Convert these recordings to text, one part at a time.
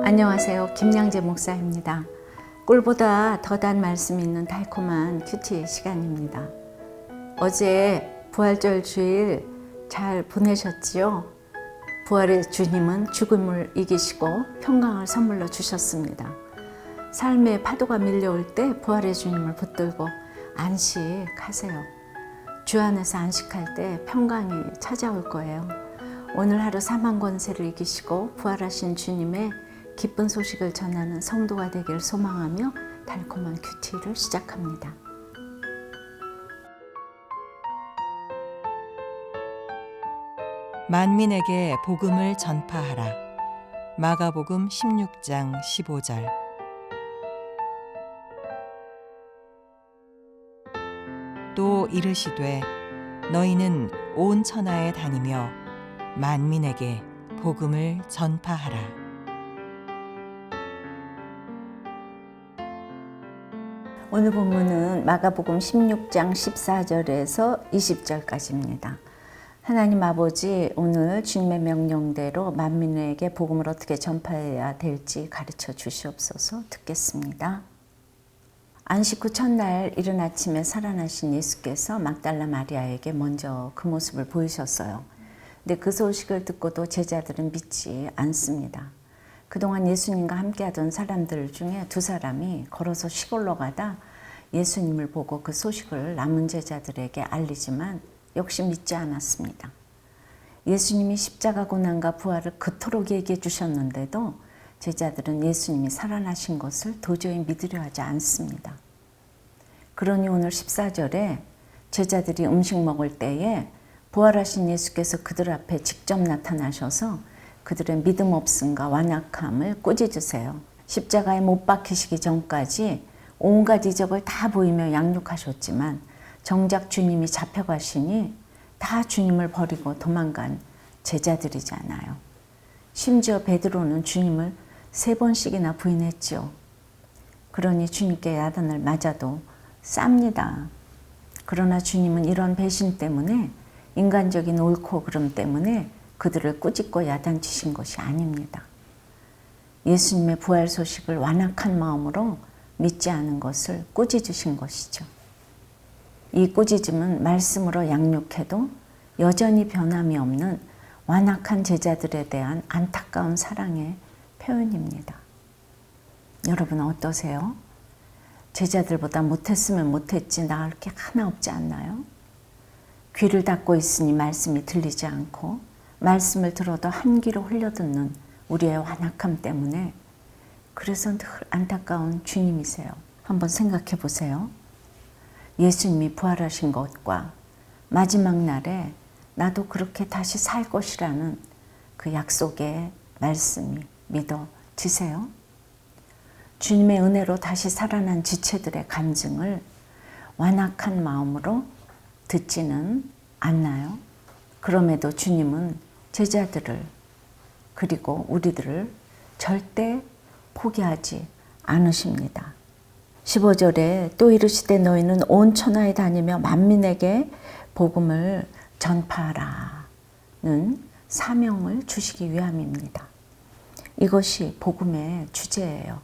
안녕하세요. 김양재 목사입니다. 꿀보다 더 단 말씀이 있는 달콤한 큐티 시간입니다. 어제 부활절 주일 잘 보내셨지요? 부활의 주님은 죽음을 이기시고 평강을 선물로 주셨습니다. 삶의 파도가 밀려올 때 부활의 주님을 붙들고 안식하세요. 주 안에서 안식할 때 평강이 찾아올 거예요. 오늘 하루 사망 권세를 이기시고 부활하신 주님의 기쁜 소식을 전하는 성도가 되길 소망하며 달콤한 큐티를 시작합니다. 만민에게 복음을 전파하라. 마가복음 16장 15절. 또 이르시되 너희는 온 천하에 다니며 만민에게 복음을 전파하라. 오늘 본문은 마가복음 16장 14절에서 20절까지입니다. 하나님 아버지, 오늘 주님의 명령대로 만민에게 복음을 어떻게 전파해야 될지 가르쳐 주시옵소서. 듣겠습니다. 안식 후 첫날 이른 아침에 살아나신 예수께서 막달라 마리아에게 먼저 그 모습을 보이셨어요. 근데 그 소식을 듣고도 제자들은 믿지 않습니다. 그동안 예수님과 함께하던 사람들 중에 두 사람이 걸어서 시골로 가다 예수님을 보고 그 소식을 남은 제자들에게 알리지만 역시 믿지 않았습니다. 예수님이 십자가 고난과 부활을 그토록 얘기해 주셨는데도 제자들은 예수님이 살아나신 것을 도저히 믿으려 하지 않습니다. 그러니 오늘 14절에 제자들이 음식 먹을 때에 부활하신 예수께서 그들 앞에 직접 나타나셔서 그들의 믿음 없음과 완악함을 꾸짖으세요. 십자가에 못 박히시기 전까지 온갖 이적을 다 보이며 양육하셨지만 정작 주님이 잡혀가시니 다 주님을 버리고 도망간 제자들이잖아요. 심지어 베드로는 주님을 3번씩이나 부인했지요. 그러니 주님께 야단을 맞아도 쌉니다. 그러나 주님은 이런 배신 때문에, 인간적인 옳고 그름 때문에 그들을 꾸짖고 야단치신 것이 아닙니다. 예수님의 부활 소식을 완악한 마음으로 믿지 않은 것을 꾸짖으신 것이죠. 이 꾸짖음은 말씀으로 양육해도 여전히 변함이 없는 완악한 제자들에 대한 안타까운 사랑의 표현입니다. 여러분 어떠세요? 제자들보다 못했으면 못했지 나을 게 하나 없지 않나요? 귀를 닫고 있으니 말씀이 들리지 않고 말씀을 들어도 한 귀로 흘려듣는 우리의 완악함 때문에 그래서 늘 안타까운 주님이세요. 한번 생각해 보세요. 예수님이 부활하신 것과 마지막 날에 나도 그렇게 다시 살 것이라는 그 약속의 말씀이 믿어지세요? 주님의 은혜로 다시 살아난 지체들의 간증을 완악한 마음으로 듣지는 않나요? 그럼에도 주님은 제자들을 그리고 우리들을 절대 포기하지 않으십니다. 15절에 또 이르시되 너희는 온 천하에 다니며 만민에게 복음을 전파하라는 사명을 주시기 위함입니다. 이것이 복음의 주제예요.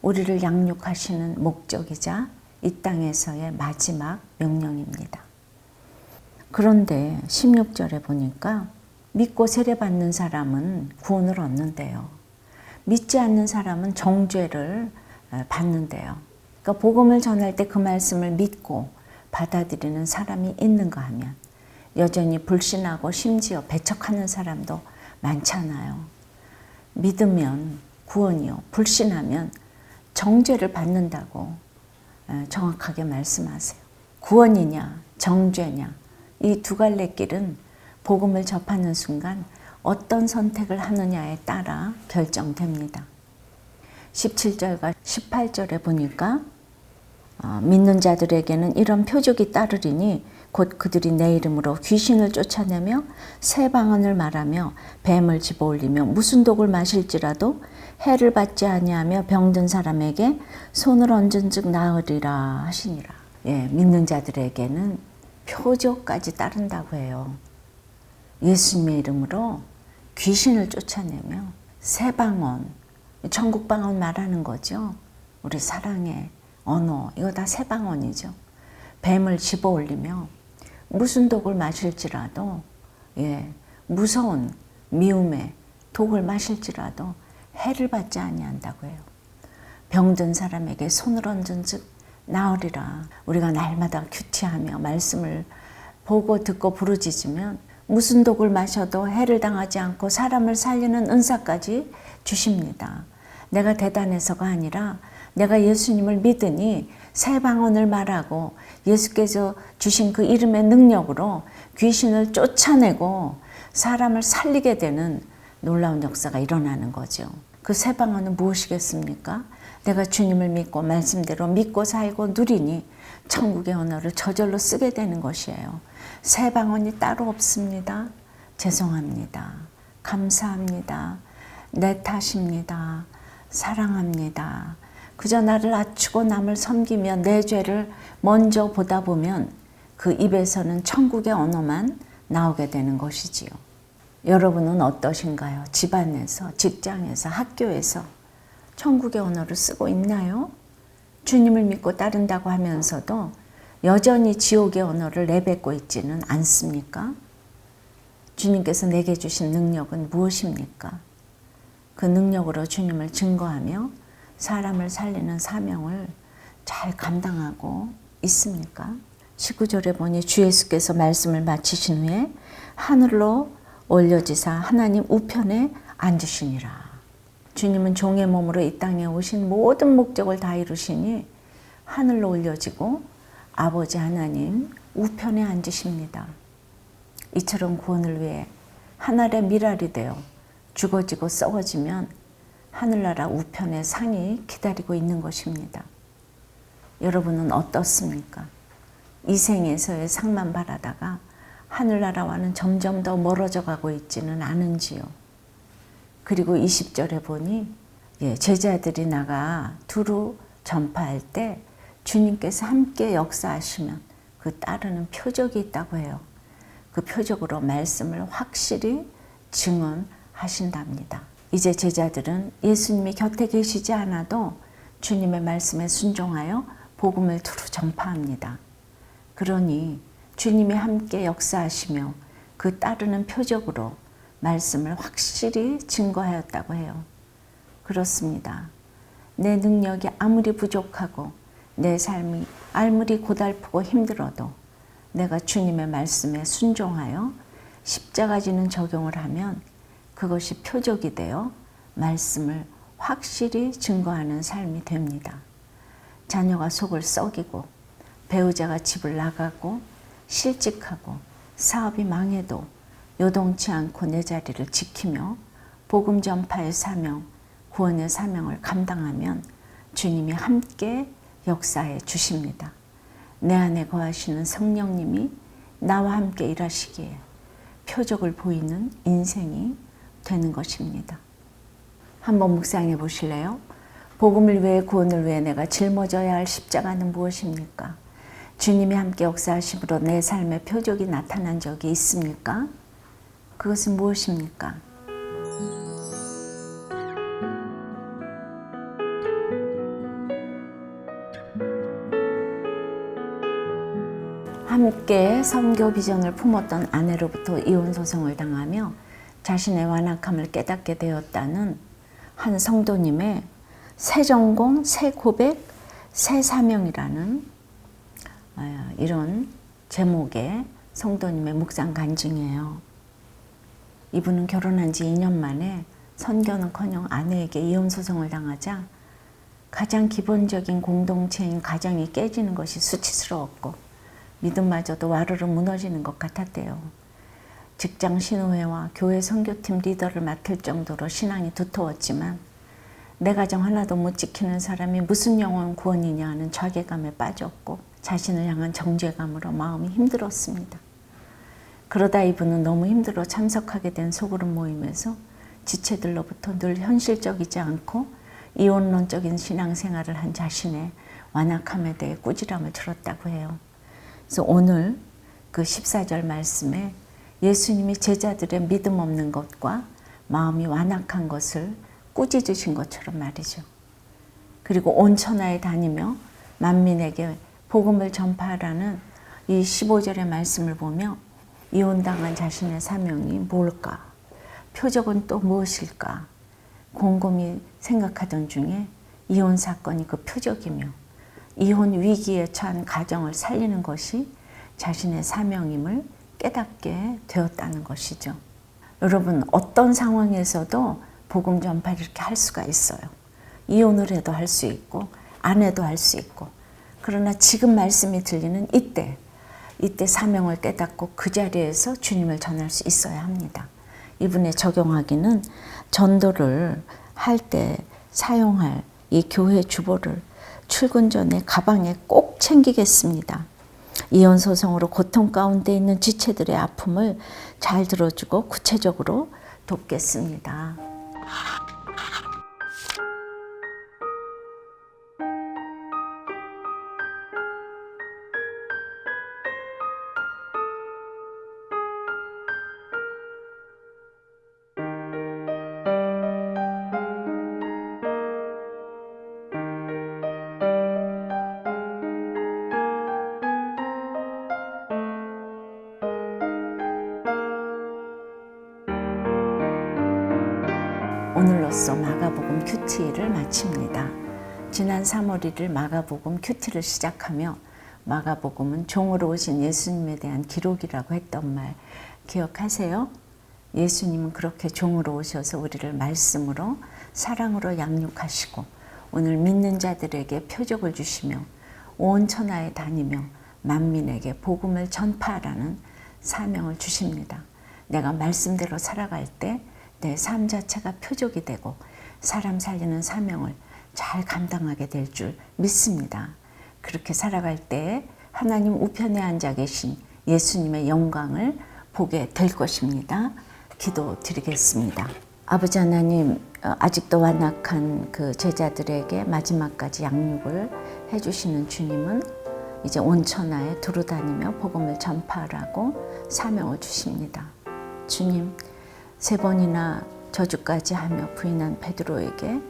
우리를 양육하시는 목적이자 이 땅에서의 마지막 명령입니다. 그런데 16절에 보니까 믿고 세례받는 사람은 구원을 얻는데요. 믿지 않는 사람은 정죄를 받는데요. 그러니까 복음을 전할 때 그 말씀을 믿고 받아들이는 사람이 있는가 하면 여전히 불신하고 심지어 배척하는 사람도 많잖아요. 믿으면 구원이요. 불신하면 정죄를 받는다고 정확하게 말씀하세요. 구원이냐 정죄냐 이 두 갈래 길은 복음을 접하는 순간 어떤 선택을 하느냐에 따라 결정됩니다. 17절과 18절에 보니까 믿는 자들에게는 이런 표적이 따르리니 곧 그들이 내 이름으로 귀신을 쫓아내며 새 방언을 말하며 뱀을 집어올리며 무슨 독을 마실지라도 해를 받지 아니하며 병든 사람에게 손을 얹은 즉 나으리라 하시니라. 예, 믿는 자들에게는 표적까지 따른다고 해요. 예수님의 이름으로 귀신을 쫓아내며 새 방언, 천국 방언 말하는 거죠. 우리 사랑의 언어, 이거 다 새 방언이죠. 뱀을 집어 올리며 무슨 독을 마실지라도, 무서운 미움의 독을 마실지라도 해를 받지 아니한다고 해요. 병든 사람에게 손을 얹은 즉 나으리라. 우리가 날마다 큐티하며 말씀을 보고 듣고 부르짖으면 무슨 독을 마셔도 해를 당하지 않고 사람을 살리는 은사까지 주십니다. 내가 대단해서가 아니라 내가 예수님을 믿으니 새 방언을 말하고 예수께서 주신 그 이름의 능력으로 귀신을 쫓아내고 사람을 살리게 되는 놀라운 역사가 일어나는 거죠. 그 새 방언은 무엇이겠습니까? 내가 주님을 믿고 말씀대로 믿고 살고 누리니 천국의 언어를 저절로 쓰게 되는 것이에요. 새 방언이 따로 없습니다. 죄송합니다. 감사합니다. 내 탓입니다. 사랑합니다. 그저 나를 낮추고 남을 섬기며 내 죄를 먼저 보다 보면 그 입에서는 천국의 언어만 나오게 되는 것이지요. 여러분은 어떠신가요? 집안에서, 직장에서, 학교에서 천국의 언어를 쓰고 있나요? 주님을 믿고 따른다고 하면서도 여전히 지옥의 언어를 내뱉고 있지는 않습니까? 주님께서 내게 주신 능력은 무엇입니까? 그 능력으로 주님을 증거하며 사람을 살리는 사명을 잘 감당하고 있습니까? 19절에 보니 주 예수께서 말씀을 마치신 후에 하늘로 올려지사 하나님 우편에 앉으시니라. 주님은 종의 몸으로 이 땅에 오신 모든 목적을 다 이루시니 하늘로 올려지고 아버지 하나님 우편에 앉으십니다. 이처럼 구원을 위해 하늘의 미랄이 되어 죽어지고 썩어지면 하늘나라 우편의 상이 기다리고 있는 것입니다. 여러분은 어떻습니까? 이 생에서의 상만 바라다가 하늘나라와는 점점 더 멀어져 가고 있지는 않은지요. 그리고 20절에 보니 제자들이 나가 두루 전파할 때 주님께서 함께 역사하시면 그 따르는 표적이 있다고 해요. 그 표적으로 말씀을 확실히 증언하신답니다. 이제 제자들은 예수님이 곁에 계시지 않아도 주님의 말씀에 순종하여 복음을 두루 전파합니다. 그러니 주님이 함께 역사하시며 그 따르는 표적으로 말씀을 확실히 증거하였다고 해요. 그렇습니다. 내 능력이 아무리 부족하고 내 삶이 아무리 고달프고 힘들어도 내가 주님의 말씀에 순종하여 십자가 지는 적용을 하면 그것이 표적이 되어 말씀을 확실히 증거하는 삶이 됩니다. 자녀가 속을 썩이고 배우자가 집을 나가고 실직하고 사업이 망해도 요동치 않고 내 자리를 지키며 복음 전파의 사명, 구원의 사명을 감당하면 주님이 함께 역사해 주십니다. 내 안에 거하시는 성령님이 나와 함께 일하시기에 표적을 보이는 인생이 되는 것입니다. 한번 묵상해 보실래요? 복음을 위해 구원을 위해 내가 짊어져야 할 십자가는 무엇입니까? 주님이 함께 역사하심으로 내 삶의 표적이 나타난 적이 있습니까? 그것은 무엇입니까? 함께 선교 비전을 품었던 아내로부터 이혼 소송을 당하며 자신의 완악함을 깨닫게 되었다는 한 성도님의 새 전공, 새 고백, 새 사명이라는 이런 제목의 성도님의 묵상 간증이에요. 이분은 결혼한 지 2년 만에 선교는커녕 아내에게 이혼 소송을 당하자 가장 기본적인 공동체인 가정이 깨지는 것이 수치스러웠고 믿음마저도 와르르 무너지는 것 같았대요. 직장 신우회와 교회 선교팀 리더를 맡을 정도로 신앙이 두터웠지만 내 가정 하나도 못 지키는 사람이 무슨 영혼 구원이냐 하는 자괴감에 빠졌고 자신을 향한 정죄감으로 마음이 힘들었습니다. 그러다 이분은 너무 힘들어 참석하게 된 소그룹 모임에서 지체들로부터 늘 현실적이지 않고 이혼론적인 신앙생활을 한 자신의 완악함에 대해 꾸지람을 들었다고 해요. 그래서 오늘 그 14절 말씀에 예수님이 제자들의 믿음 없는 것과 마음이 완악한 것을 꾸짖으신 것처럼 말이죠. 그리고 온 천하에 다니며 만민에게 복음을 전파하라는 이 15절의 말씀을 보며 이혼당한 자신의 사명이 뭘까? 표적은 또 무엇일까? 곰곰이 생각하던 중에 이혼 사건이 그 표적이며 이혼 위기에 처한 가정을 살리는 것이 자신의 사명임을 깨닫게 되었다는 것이죠. 여러분, 어떤 상황에서도 복음 전파를 이렇게 할 수가 있어요. 이혼을 해도 할 수 있고 안 해도 할 수 있고, 그러나 지금 말씀이 들리는 이때 사명을 깨닫고 그 자리에서 주님을 전할 수 있어야 합니다. 이분에 적용하기는 전도를 할 때 사용할 이 교회 주보를 출근 전에 가방에 꼭 챙기겠습니다. 이혼 소송으로 고통 가운데 있는 지체들의 아픔을 잘 들어주고 구체적으로 돕겠습니다. 오늘로써 마가복음 큐티를 마칩니다. 지난 3월 1일 마가복음 큐티를 시작하며 마가복음은 종으로 오신 예수님에 대한 기록이라고 했던 말 기억하세요? 예수님은 그렇게 종으로 오셔서 우리를 말씀으로 사랑으로 양육하시고 오늘 믿는 자들에게 표적을 주시며 온 천하에 다니며 만민에게 복음을 전파하라는 사명을 주십니다. 내가 말씀대로 살아갈 때 내 삶 자체가 표적이 되고 사람 살리는 사명을 잘 감당하게 될 줄 믿습니다. 그렇게 살아갈 때 하나님 우편에 앉아 계신 예수님의 영광을 보게 될 것입니다. 기도드리겠습니다. 아버지 하나님, 아직도 완악한 그 제자들에게 마지막까지 양육을 해주시는 주님은 이제 온 천하에 두루다니며 복음을 전파하라고 사명을 주십니다. 주님, 3번이나 저주까지 하며 부인한 베드로에게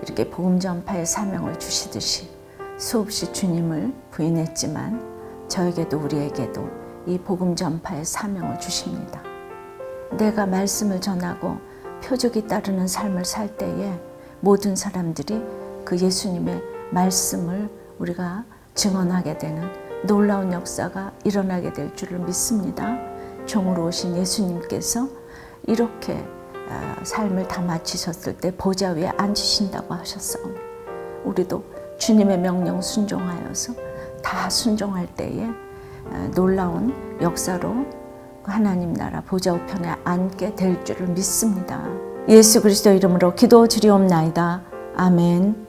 이렇게 복음 전파의 사명을 주시듯이 수없이 주님을 부인했지만 저에게도 우리에게도 이 복음 전파의 사명을 주십니다. 내가 말씀을 전하고 표적이 따르는 삶을 살 때에 모든 사람들이 그 예수님의 말씀을 우리가 증언하게 되는 놀라운 역사가 일어나게 될 줄을 믿습니다. 종으로 오신 예수님께서 이렇게 삶을 다 마치셨을 때 보좌 위에 앉으신다고 하셨사오니 우리도 주님의 명령 순종하여서 다 순종할 때에 놀라운 역사로 하나님 나라 보좌 우편에 앉게 될 줄을 믿습니다. 예수 그리스도 이름으로 기도드리옵나이다. 아멘.